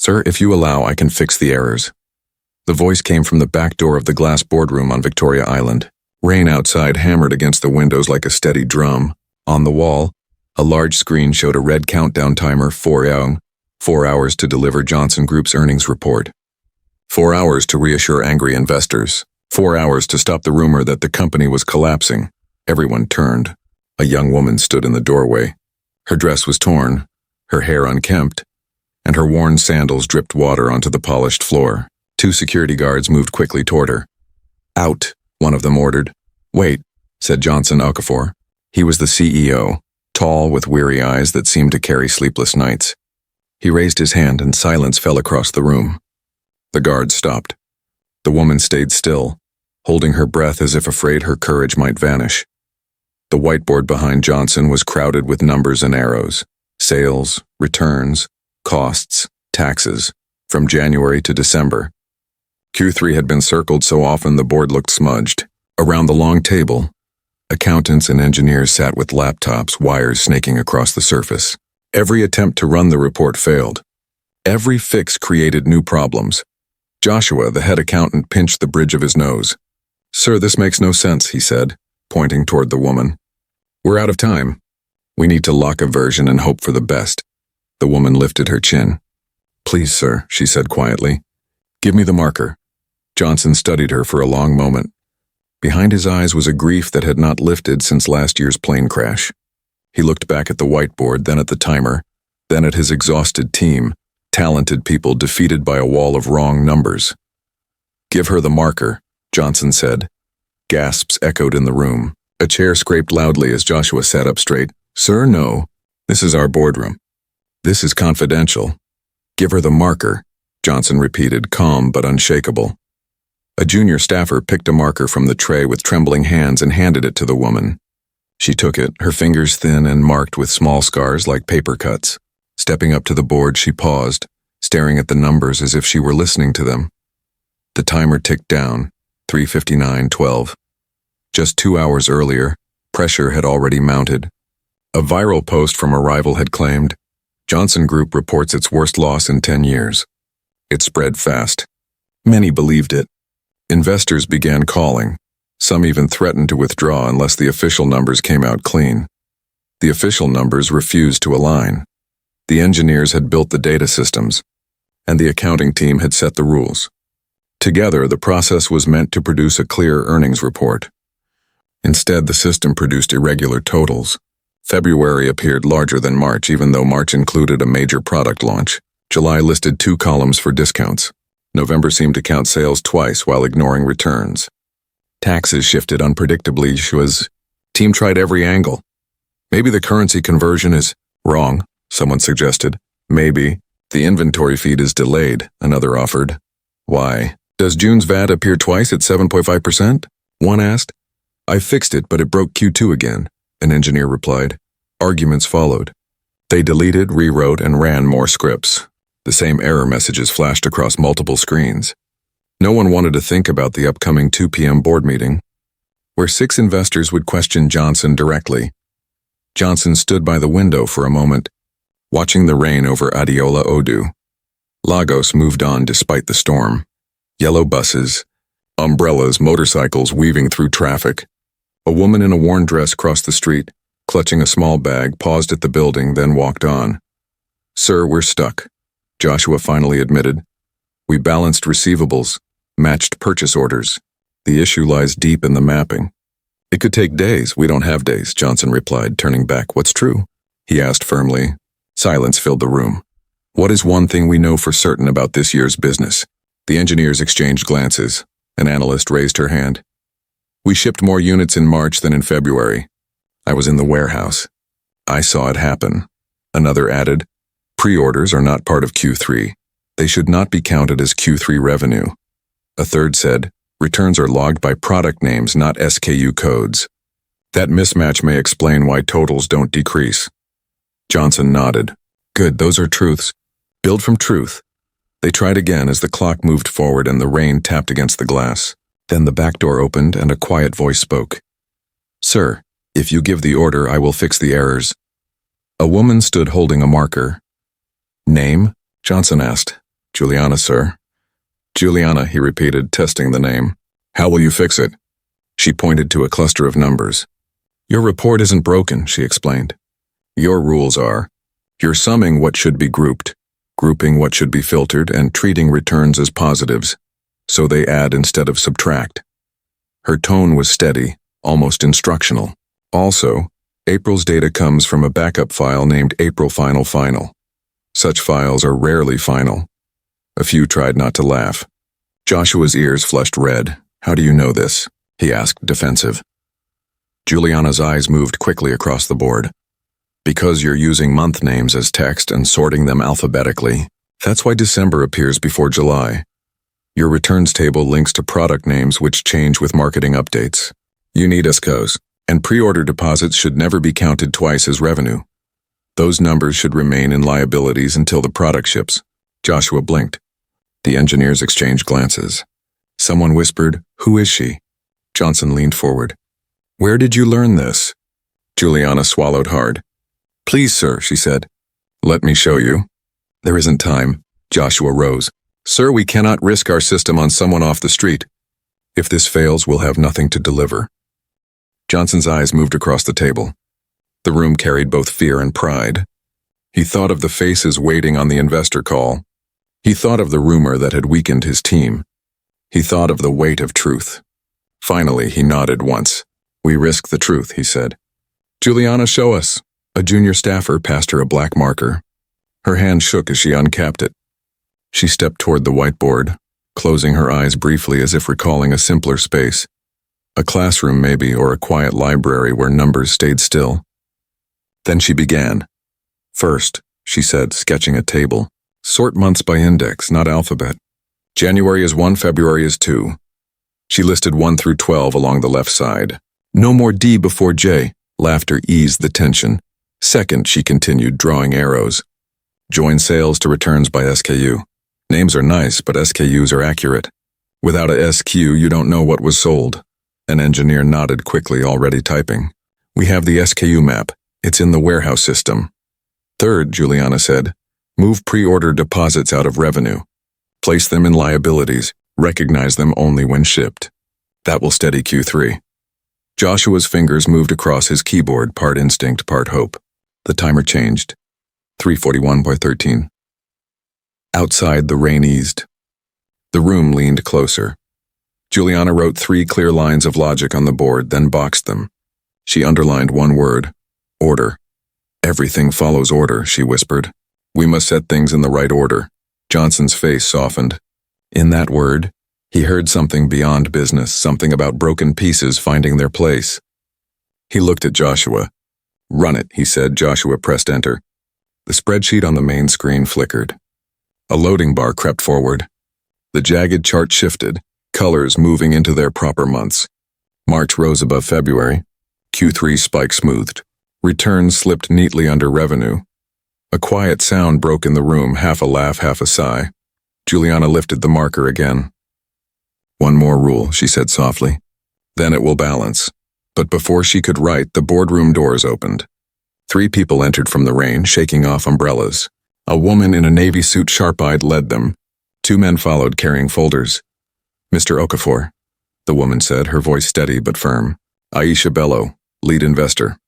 Sir, if you allow, I can fix the errors. The voice came from the back door of the glass boardroom on Victoria Island. Rain outside hammered against the windows like a steady drum. On the wall, a large screen showed a red countdown timer, 4 hours to deliver Johnson Group's earnings report. 4 hours to reassure angry investors. 4 hours to stop the rumor that the company was collapsing. Everyone turned. A young woman stood in the doorway. Her dress was torn, her hair unkempt, and her worn sandals dripped water onto the polished floor. 2 security guards moved quickly toward her. "Out," one of them ordered. "Wait," said Johnson Okafor. He was the CEO, tall with weary eyes that seemed to carry sleepless nights. He raised his hand and silence fell across the room. The guards stopped. The woman stayed still, holding her breath as if afraid her courage might vanish. The whiteboard behind Johnson was crowded with numbers and arrows. Sales, returns, costs, taxes, from January to December. Q3 had been circled so often the board looked smudged. Around the long table, accountants and engineers sat with laptops, wires snaking across the surface. Every attempt to run the report failed. Every fix created new problems. Joshua, the head accountant, pinched the bridge of his nose. "Sir, this makes no sense," he said, pointing toward the woman. "We're out of time. We need to lock a version and hope for the best." The woman lifted her chin. "Please, sir," she said quietly. "Give me the marker." Johnson studied her for a long moment. Behind his eyes was a grief that had not lifted since last year's plane crash. He looked back at the whiteboard, then at the timer, then at his exhausted team, talented people defeated by a wall of wrong numbers. "Give her the marker," Johnson said. Gasps echoed in the room. A chair scraped loudly as Joshua sat up straight. "Sir, no. This is our boardroom. This is confidential. Give her the marker," Johnson repeated, calm but unshakable. A junior staffer picked a marker from the tray with trembling hands and handed it to the woman. She took it, her fingers thin and marked with small scars like paper cuts. Stepping up to the board, she paused, staring at the numbers as if she were listening to them. The timer ticked down, 3:59:12. Just 2 hours earlier, pressure had already mounted. A viral post from a rival had claimed, "Johnson Group reports its worst loss in 10 years. It spread fast. Many believed it. Investors began calling. Some even threatened to withdraw unless the official numbers came out clean. The official numbers refused to align. The engineers had built the data systems, and the accounting team had set the rules. Together, the process was meant to produce a clear earnings report. Instead, the system produced irregular totals. February appeared larger than March, even though March included a major product launch. July listed 2 columns for discounts. November seemed to count sales twice while ignoring returns. Taxes shifted unpredictably. Joshua's team tried every angle. "Maybe the currency conversion is wrong," someone suggested. "Maybe the inventory feed is delayed," another offered. "Why? Does June's VAT appear twice at 7.5%? One asked. "I fixed it, but it broke Q2 again," an engineer replied. Arguments followed. They deleted, rewrote, and ran more scripts. The same error messages flashed across multiple screens. No one wanted to think about the upcoming 2 p.m. board meeting, where 6 investors would question Johnson directly. Johnson stood by the window for a moment, watching the rain over Adeola Odu. Lagos moved on despite the storm. Yellow buses, umbrellas, motorcycles weaving through traffic. A woman in a worn dress crossed the street, clutching a small bag, paused at the building, then walked on. "Sir, we're stuck," Joshua finally admitted. "We balanced receivables, matched purchase orders. The issue lies deep in the mapping." "It could take days." "We don't have days," Johnson replied, turning back. "What's true?" he asked firmly. Silence filled the room. "What is one thing we know for certain about this year's business?" The engineers exchanged glances. An analyst raised her hand. "We shipped more units in March than in February. I was in the warehouse. I saw it happen." Another added, "Pre-orders are not part of Q3. They should not be counted as Q3 revenue." A third said, "Returns are logged by product names, not SKU codes. That mismatch may explain why totals don't decrease." Johnson nodded. "Good, those are truths. Build from truth." They tried again as the clock moved forward and the rain tapped against the glass. Then the back door opened and a quiet voice spoke. "Sir, if you give the order, I will fix the errors." A woman stood holding a marker. "Name?" Johnson asked. Juliana, sir. Juliana, he repeated, testing the name. How will you fix it? She pointed to a cluster of numbers. Your report isn't broken, she explained. Your rules are, you're summing what should be grouped, grouping what should be filtered, and treating returns as positives, so they add instead of subtract. Her tone was steady, almost instructional. Also, April's data comes from a backup file named April Final Final. Such files are rarely final. A few tried not to laugh. Joshua's ears flushed red. How do you know this? He asked, defensive. Juliana's eyes moved quickly across the board. Because you're using month names as text and sorting them alphabetically, that's why December appears before July. Your returns table links to product names which change with marketing updates. You need ESCOs, and pre-order deposits should never be counted twice as revenue. Those numbers should remain in liabilities until the product ships. Joshua blinked. The engineers exchanged glances. Someone whispered, "Who is she?" Johnson leaned forward. "Where did you learn this?" Juliana swallowed hard. "Please, sir," she said. "Let me show you." "There isn't time." Joshua rose. "Sir, we cannot risk our system on someone off the street. If this fails, we'll have nothing to deliver." Johnson's eyes moved across the table. The room carried both fear and pride. He thought of the faces waiting on the investor call. He thought of the rumor that had weakened his team. He thought of the weight of truth. Finally, he nodded once. "We risk the truth," he said. "Juliana, show us." A junior staffer passed her a black marker. Her hand shook as she uncapped it. She stepped toward the whiteboard, closing her eyes briefly as if recalling a simpler space. A classroom maybe, or a quiet library where numbers stayed still. Then she began. "First," she said, sketching a table. "Sort months by index, not alphabet. January is 1, February is 2. She listed 1 through 12 along the left side. "No more D before J." Laughter eased the tension. "Second," she continued, drawing arrows. "Join sales to returns by SKU. Names are nice, but SKUs are accurate. Without a SKU, you don't know what was sold." An engineer nodded quickly, already typing. "We have the SKU map. It's in the warehouse system." "Third," Juliana said, "move pre-order deposits out of revenue. Place them in liabilities. Recognize them only when shipped. That will steady Q3. Joshua's fingers moved across his keyboard, part instinct, part hope. The timer changed. 3:41:13. Outside, the rain eased. The room leaned closer. Juliana wrote 3 clear lines of logic on the board, then boxed them. She underlined one word: order. "Everything follows order," she whispered. "We must set things in the right order." Johnson's face softened. In that word, he heard something beyond business, something about broken pieces finding their place. He looked at Joshua. "Run it," he said. Joshua pressed enter. The spreadsheet on the main screen flickered. A loading bar crept forward. The jagged chart shifted, colors moving into their proper months. March rose above February. Q3 spike smoothed. Returns slipped neatly under revenue. A quiet sound broke in the room, half a laugh, half a sigh. Juliana lifted the marker again. "One more rule," she said softly. "Then it will balance." But before she could write, the boardroom doors opened. 3 people entered from the rain, shaking off umbrellas. A woman in a navy suit, sharp-eyed, led them. 2 men followed, carrying folders. "Mr. Okafor," the woman said, her voice steady but firm. "Aisha Bello, lead investor."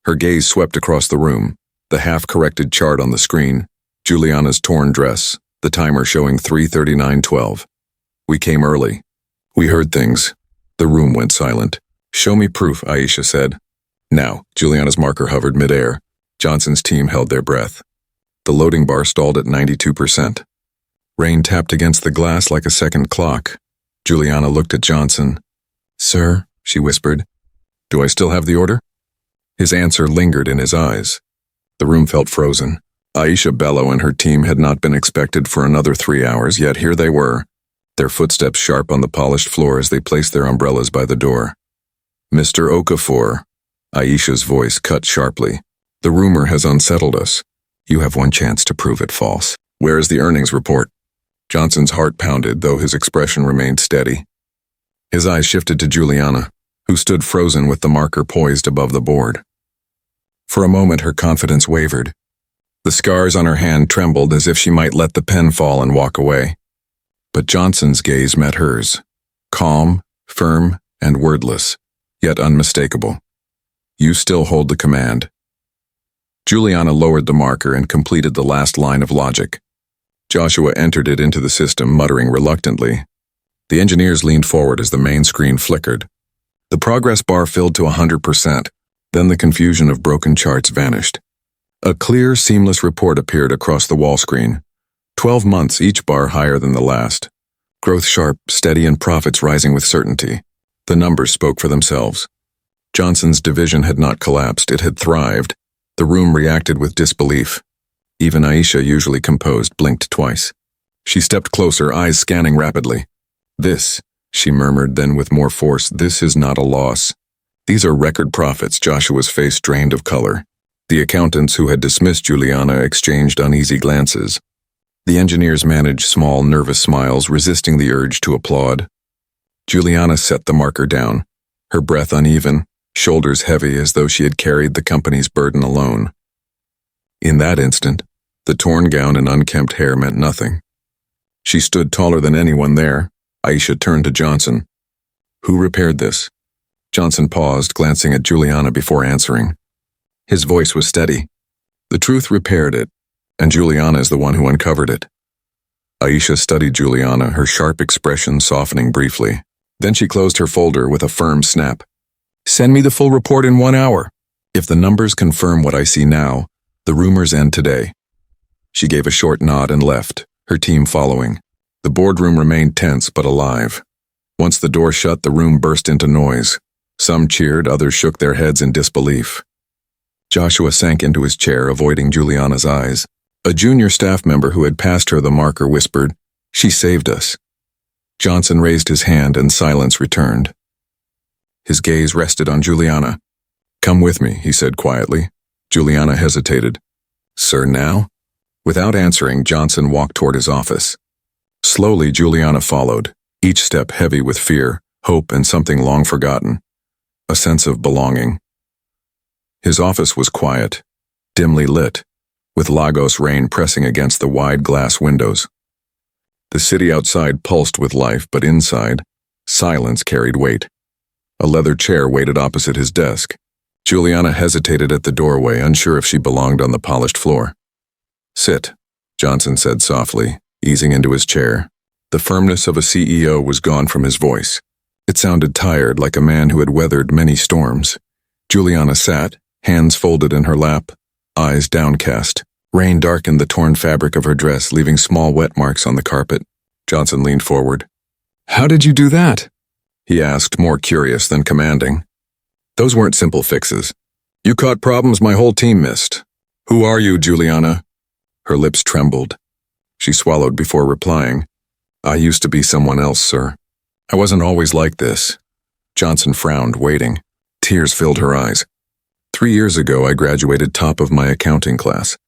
Her gaze swept across the room, the half-corrected chart on the screen, Juliana's torn dress, the timer showing 3:39:12. "We came early. We heard things." The room went silent. "Show me proof," Aisha said. "Now." Juliana's marker hovered midair. Johnson's team held their breath. The loading bar stalled at 92%. Rain tapped against the glass like a second clock. Juliana looked at Johnson. "Sir," she whispered. "Do I still have the order?" His answer lingered in his eyes. The room felt frozen. Aisha Bello and her team had not been expected for another 3 hours, yet here they were, their footsteps sharp on the polished floor as they placed their umbrellas by the door. "Mr. Okafor," Aisha's voice cut sharply. "The rumor has unsettled us. You have one chance to prove it false. Where is the earnings report?" Johnson's heart pounded, though his expression remained steady. His eyes shifted to Juliana, who stood frozen with the marker poised above the board. For a moment her confidence wavered. The scars on her hand trembled as if she might let the pen fall and walk away. But Johnson's gaze met hers, calm, firm, and wordless, yet unmistakable. You still hold the command. Juliana lowered the marker and completed the last line of logic. Joshua entered it into the system, muttering reluctantly. The engineers leaned forward as the main screen flickered. The progress bar filled to 100%, then the confusion of broken charts vanished. A clear, seamless report appeared across the wall screen. 12 months, each bar higher than the last. Growth sharp, steady, and profits rising with certainty. The numbers spoke for themselves. Johnson's division had not collapsed, it had thrived. The room reacted with disbelief. Even Aisha, usually composed, blinked twice. She stepped closer, eyes scanning rapidly. This, she murmured, then with more force, this is not a loss. These are record profits. Joshua's face drained of color. The accountants who had dismissed Juliana exchanged uneasy glances. The engineers managed small, nervous smiles, resisting the urge to applaud. Juliana set the marker down, her breath uneven, shoulders heavy as though she had carried the company's burden alone. In that instant, the torn gown and unkempt hair meant nothing. She stood taller than anyone there. Aisha turned to Johnson. Who repaired this? Johnson paused, glancing at Juliana before answering. His voice was steady. The truth repaired it, and Juliana is the one who uncovered it. Aisha studied Juliana, her sharp expression softening briefly. Then she closed her folder with a firm snap. Send me the full report in 1 hour. If the numbers confirm what I see now, the rumors end today. She gave a short nod and left, her team following. The boardroom remained tense but alive. Once the door shut, the room burst into noise. Some cheered, others shook their heads in disbelief. Joshua sank into his chair, avoiding Juliana's eyes. A junior staff member who had passed her the marker whispered, "She saved us." Johnson raised his hand and silence returned. His gaze rested on Juliana. "Come with me," he said quietly. Juliana hesitated. "Sir, now?" Without answering, Johnson walked toward his office. Slowly, Juliana followed, each step heavy with fear, hope, and something long forgotten. A sense of belonging. His office was quiet, dimly lit, with Lagos rain pressing against the wide glass windows. The city outside pulsed with life, but inside, silence carried weight. A leather chair waited opposite his desk. Juliana hesitated at the doorway, unsure if she belonged on the polished floor. "Sit," Johnson said softly, easing into his chair. The firmness of a CEO was gone from his voice. It sounded tired, like a man who had weathered many storms. Juliana sat, hands folded in her lap, eyes downcast. Rain darkened the torn fabric of her dress, leaving small wet marks on the carpet. Johnson leaned forward. "How did you do that?" he asked, more curious than commanding. "Those weren't simple fixes. You caught problems my whole team missed. Who are you, Juliana?" Her lips trembled. She swallowed before replying. "I used to be someone else, sir. I wasn't always like this." Johnson frowned, waiting. Tears filled her eyes. 3 years ago, I graduated top of my accounting class.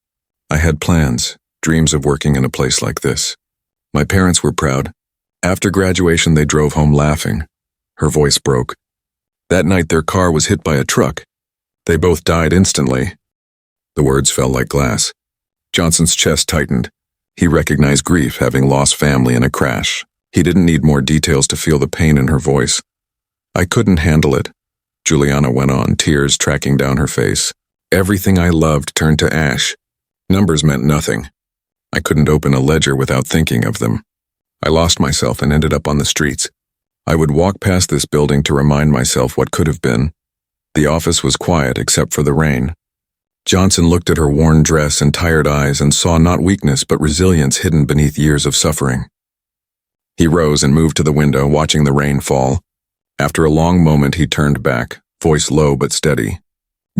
I had plans, dreams of working in a place like this. My parents were proud. After graduation, they drove home laughing. Her voice broke. That night, their car was hit by a truck. They both died instantly. The words fell like glass. Johnson's chest tightened. He recognized grief, having lost family in a crash. He didn't need more details to feel the pain in her voice. "I couldn't handle it," Juliana went on, tears tracking down her face. "Everything I loved turned to ash. Numbers meant nothing. I couldn't open a ledger without thinking of them. I lost myself and ended up on the streets. I would walk past this building to remind myself what could have been. The office was quiet except for the rain." Johnson looked at her worn dress and tired eyes and saw not weakness but resilience hidden beneath years of suffering. He rose and moved to the window, watching the rain fall. After a long moment, he turned back, voice low but steady.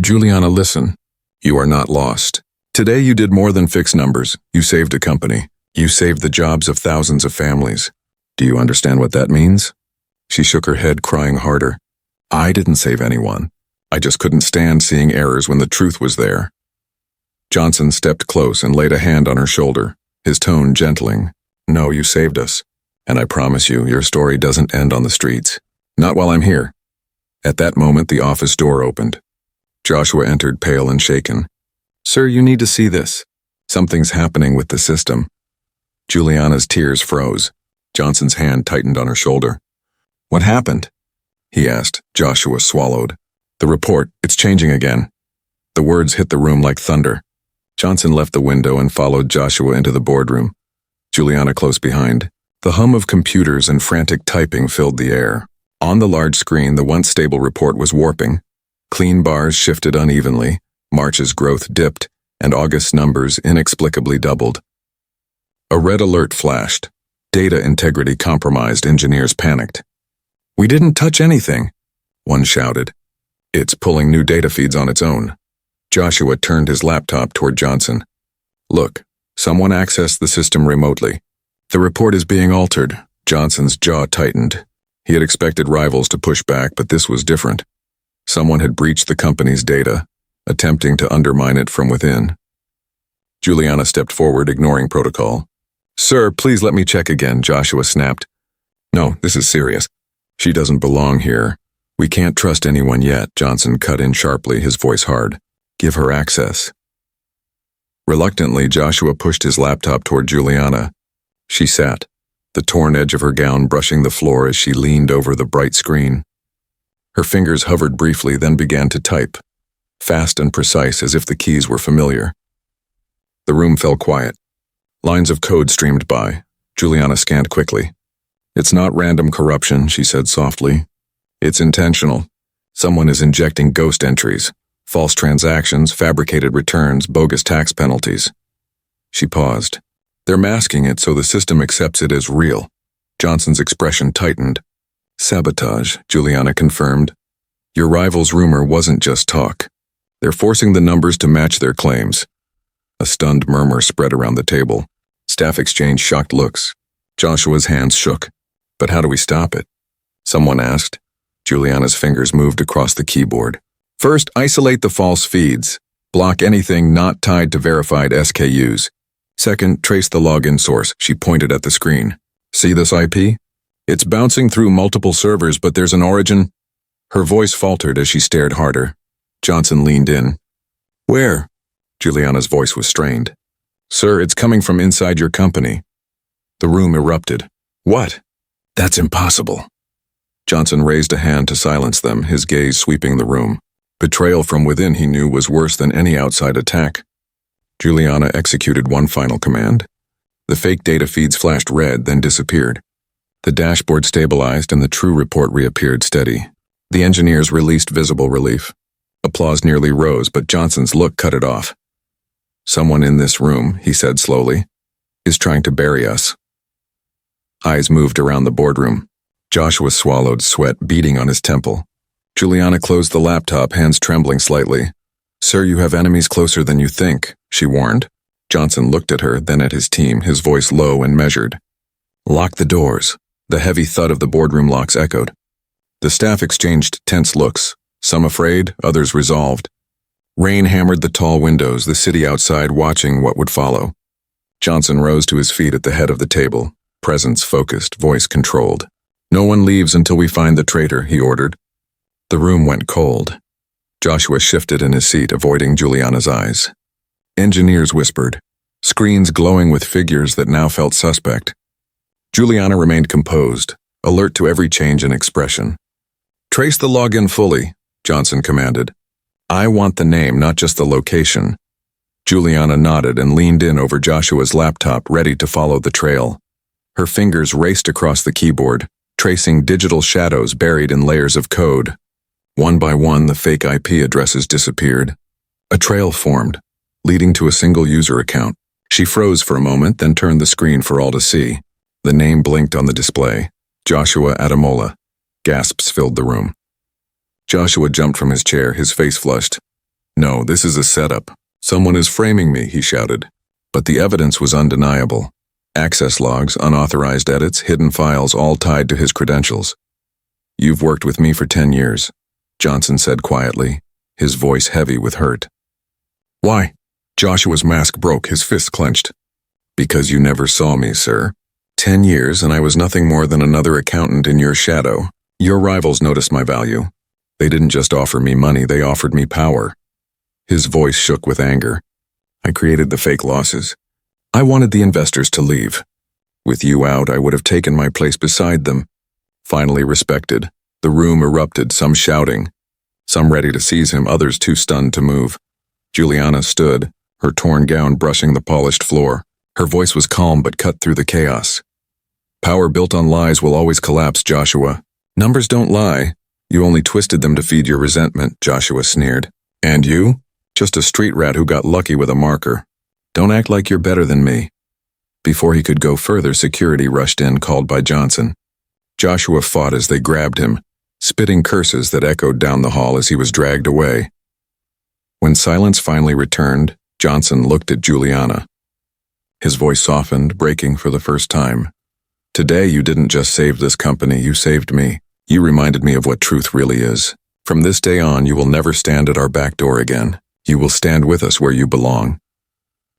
"Juliana, listen. You are not lost. Today you did more than fix numbers. You saved a company. You saved the jobs of thousands of families. Do you understand what that means?" She shook her head, crying harder. "I didn't save anyone. I just couldn't stand seeing errors when the truth was there." Johnson stepped close and laid a hand on her shoulder, his tone gentling. "No, you saved us. And I promise you, your story doesn't end on the streets. Not while I'm here." At that moment, the office door opened. Joshua entered, pale and shaken. "Sir, you need to see this." Something's happening with the system. Juliana's tears froze. Johnson's hand tightened on her shoulder. What happened? He asked. Joshua swallowed. The report, it's changing again. The words hit the room like thunder. Johnson left the window and followed Joshua into the boardroom, Juliana close behind. The hum of computers and frantic typing filled the air. On the large screen, the once stable report was warping. Clean bars shifted unevenly, March's growth dipped, and August's numbers inexplicably doubled. A red alert flashed. Data integrity compromised. Engineers panicked. We didn't touch anything, one shouted. It's pulling new data feeds on its own. Joshua turned his laptop toward Johnson. Look, someone accessed the system remotely. The report is being altered. Johnson's jaw tightened. He had expected rivals to push back, but this was different. Someone had breached the company's data, attempting to undermine it from within. Juliana stepped forward, ignoring protocol. Sir, please let me check again, Joshua snapped. No, this is serious. She doesn't belong here. We can't trust anyone yet, Johnson cut in sharply, his voice hard. Give her access. Reluctantly, Joshua pushed his laptop toward Juliana. She sat, the torn edge of her gown brushing the floor as she leaned over the bright screen. Her fingers hovered briefly, then began to type, fast and precise as if the keys were familiar. The room fell quiet. Lines of code streamed by. Juliana scanned quickly. It's not random corruption, she said softly. It's intentional. Someone is injecting ghost entries, false transactions, fabricated returns, bogus tax penalties. She paused. They're masking it so the system accepts it as real. Johnson's expression tightened. Sabotage, Juliana confirmed. Your rival's rumor wasn't just talk. They're forcing the numbers to match their claims. A stunned murmur spread around the table. Staff exchanged shocked looks. Joshua's hands shook. But how do we stop it? Someone asked. Juliana's fingers moved across the keyboard. First, isolate the false feeds. Block anything not tied to verified SKUs. Second, trace the login source. She pointed at the screen. See this IP? It's bouncing through multiple servers, but there's an origin. Her voice faltered as she stared harder. Johnson leaned in. Where? Juliana's voice was strained. Sir, it's coming from inside your company. The room erupted. What? That's impossible. Johnson raised a hand to silence them, his gaze sweeping the room. Betrayal from within, he knew, was worse than any outside attack. Juliana executed one final command. The fake data feeds flashed red, then disappeared. The dashboard stabilized and the true report reappeared steady. The engineers released visible relief. Applause nearly rose, but Johnson's look cut it off. Someone in this room, he said slowly, is trying to bury us. Eyes moved around the boardroom. Joshua swallowed, sweat beading on his temple. Juliana closed the laptop, hands trembling slightly. Sir, you have enemies closer than you think, she warned. Johnson looked at her, then at his team, his voice low and measured. Lock the doors. The heavy thud of the boardroom locks echoed. The staff exchanged tense looks, some afraid, others resolved. Rain hammered the tall windows, the city outside watching what would follow. Johnson rose to his feet at the head of the table, presence focused, voice controlled. No one leaves until we find the traitor, he ordered. The room went cold. Joshua shifted in his seat, avoiding Juliana's eyes. Engineers whispered, screens glowing with figures that now felt suspect. Juliana remained composed, alert to every change in expression. Trace the login fully, Johnson commanded. I want the name, not just the location. Juliana nodded and leaned in over Joshua's laptop, ready to follow the trail. Her fingers raced across the keyboard, tracing digital shadows buried in layers of code. One by one, the fake IP addresses disappeared. A trail formed, leading to a single user account. She froze for a moment, then turned the screen for all to see. The name blinked on the display. Joshua Adamola. Gasps filled the room. Joshua jumped from his chair, his face flushed. No, this is a setup. Someone is framing me, he shouted. But the evidence was undeniable. Access logs, unauthorized edits, hidden files, all tied to his credentials. You've worked with me for 10 years, Johnson said quietly, his voice heavy with hurt. Why? Joshua's mask broke, his fists clenched. Because you never saw me, sir. 10 years, and I was nothing more than another accountant in your shadow. Your rivals noticed my value. They didn't just offer me money, they offered me power. His voice shook with anger. I created the fake losses. I wanted the investors to leave. With you out, I would have taken my place beside them. Finally respected, the room erupted, some shouting, some ready to seize him, others too stunned to move. Juliana stood, her torn gown brushing the polished floor. Her voice was calm but cut through the chaos. Power built on lies will always collapse, Joshua. Numbers don't lie. You only twisted them to feed your resentment, Joshua sneered. And you? Just a street rat who got lucky with a marker. Don't act like you're better than me. Before he could go further, security rushed in, called by Johnson. Joshua fought as they grabbed him, spitting curses that echoed down the hall as he was dragged away. When silence finally returned, Johnson looked at Juliana. His voice softened, breaking for the first time. Today you didn't just save this company, you saved me. You reminded me of what truth really is. From this day on, you will never stand at our back door again. You will stand with us where you belong.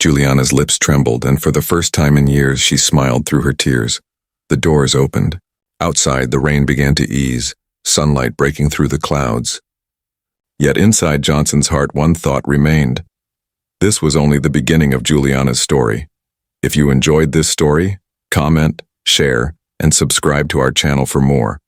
Juliana's lips trembled, and for the first time in years, she smiled through her tears. The doors opened. Outside, the rain began to ease, sunlight breaking through the clouds. Yet inside Johnson's heart, one thought remained. This was only the beginning of Juliana's story. If you enjoyed this story, comment, share, and subscribe to our channel for more.